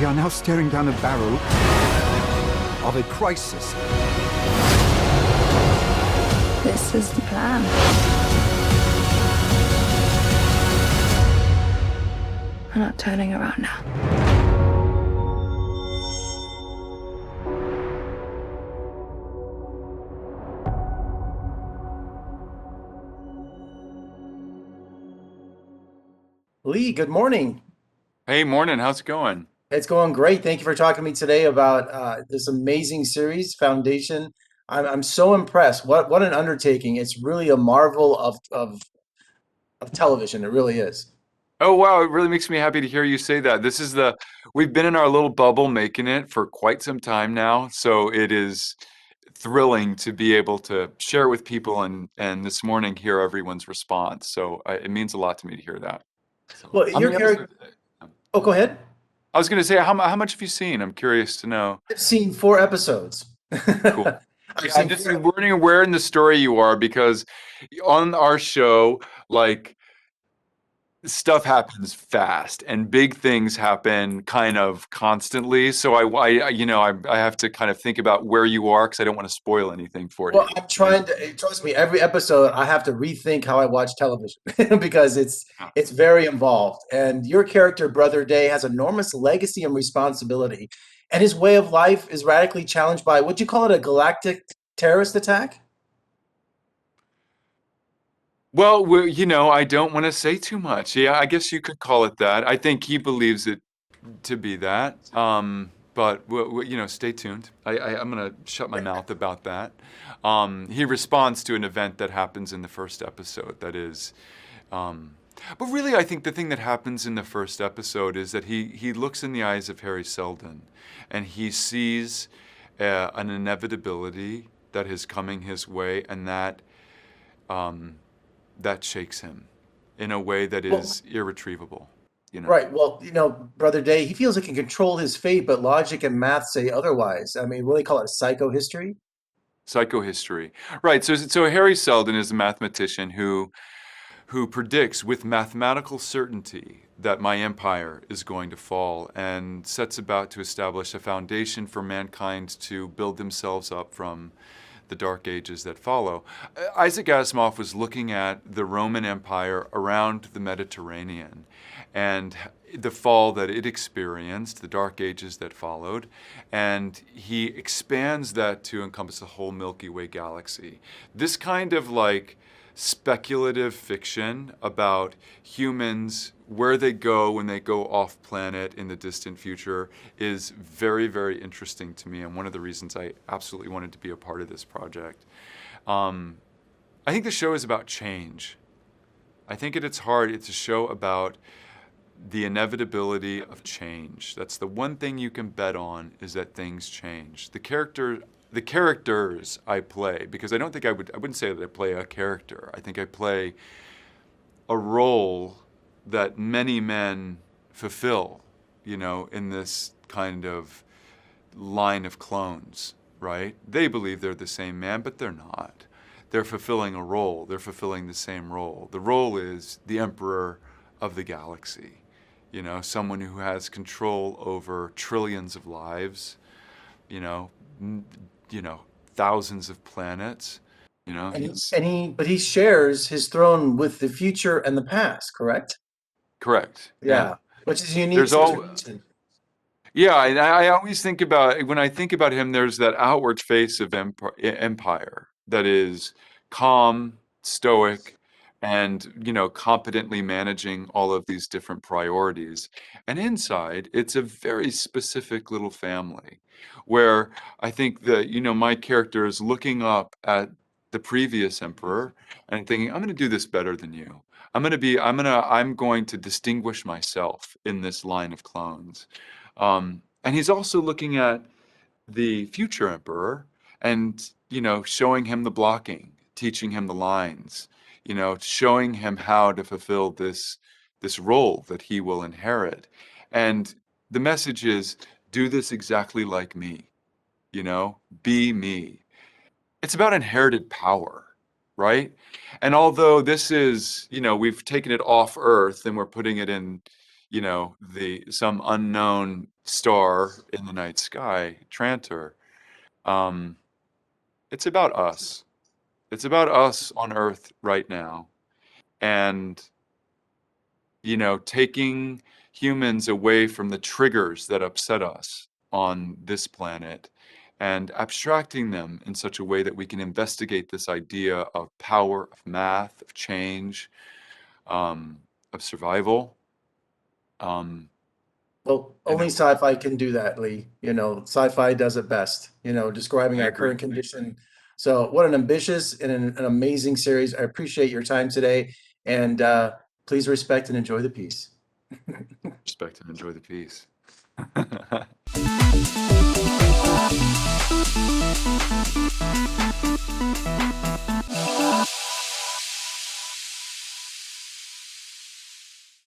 are now staring down the barrel of a crisis. This is the plan. We're not turning around now. Lee, good morning. Hey, morning. How's it going? It's going great. Thank you for talking to me today about this amazing series, Foundation. I'm so impressed. What an undertaking. It's really a marvel of television. It really is. Oh, wow. It really makes me happy to hear you say that. We've been in our little bubble making it for quite some time now. So it is thrilling to be able to share it with people and this morning hear everyone's response. So it means a lot to me to hear that. So, Well, how your many character. episodes? Oh, go ahead. I was going to say, how much have you seen? I'm curious to know. I've seen 4 episodes. Cool. I've I'm seen just four. wondering where in the story you are because on our show, like, stuff happens fast and big things happen kind of constantly. So I have to kind of think about where you are because I don't want to spoil anything for Well, you. I'm trying to, trust me, every episode I have to rethink how I watch television because Yeah. it's very involved. And your character, Brother Day, has enormous legacy and responsibility, and his way of life is radically challenged by, would you call it, a galactic terrorist attack? Well, I don't want to say too much. Yeah, I guess you could call it that. I think he believes it to be that. But stay tuned. I'm gonna shut my mouth about that. He responds to an event that happens in the first episode. That is, but really, I think the thing that happens in the first episode is that he looks in the eyes of Harry Seldon, and he sees an inevitability that is coming his way, and that shakes him in a way that Well, is irretrievable. You know. right. Well, Brother Day, he feels he can control his fate, but logic and math say otherwise. I mean, what do they call it? Psychohistory? Psychohistory. Right. So Harry Seldon is a mathematician who predicts with mathematical certainty that my empire is going to fall and sets about to establish a foundation for mankind to build themselves up from the dark ages that follow. Isaac Asimov was looking at the Roman Empire around the Mediterranean and the fall that it experienced, the dark ages that followed, and he expands that to encompass the whole Milky Way galaxy. This kind of like speculative fiction about humans, where they go when they go off planet in the distant future, is very, very interesting to me, and one of the reasons I absolutely wanted to be a part of this project. I think the show is about change. I think at its heart, it's a show about the inevitability of change. That's the one thing you can bet on, is that things change. The characters I play, because I wouldn't say that I play a character. I think I play a role that many men fulfill, in this kind of line of clones, right? They believe they're the same man, but they're not. They're fulfilling a role. They're fulfilling the same role. The role is the emperor of the galaxy, someone who has control over trillions of lives, you know, thousands of planets. He's But he shares his throne with the future and the past, correct? correct. Yeah. Yeah, which is a unique There's all, situation. yeah, and I always think about, when I think about him, there's that outward face of empire that is calm, stoic, and, competently managing all of these different priorities. And inside, it's a very specific little family where I think that, my character is looking up at the previous emperor and thinking, I'm going to do this better than you. I'm going to distinguish myself in this line of clones. And he's also looking at the future emperor and, showing him the blocking, teaching him the lines, showing him how to fulfill this role that he will inherit. And the message is, do this exactly like me, be me. It's about inherited power, right? And although this is, we've taken it off Earth and we're putting it in, the some unknown star in the night sky, Trantor. It's about us. It's about us on Earth right now. And, taking humans away from the triggers that upset us on this planet and abstracting them in such a way that we can investigate this idea of power, of math, of change, of survival. Well, And only sci-fi can do that, Lee. Sci-fi does it best, describing I our agree. current condition. So, what an ambitious and an amazing series. I appreciate your time today, and please respect and enjoy the piece. Respect and enjoy the piece.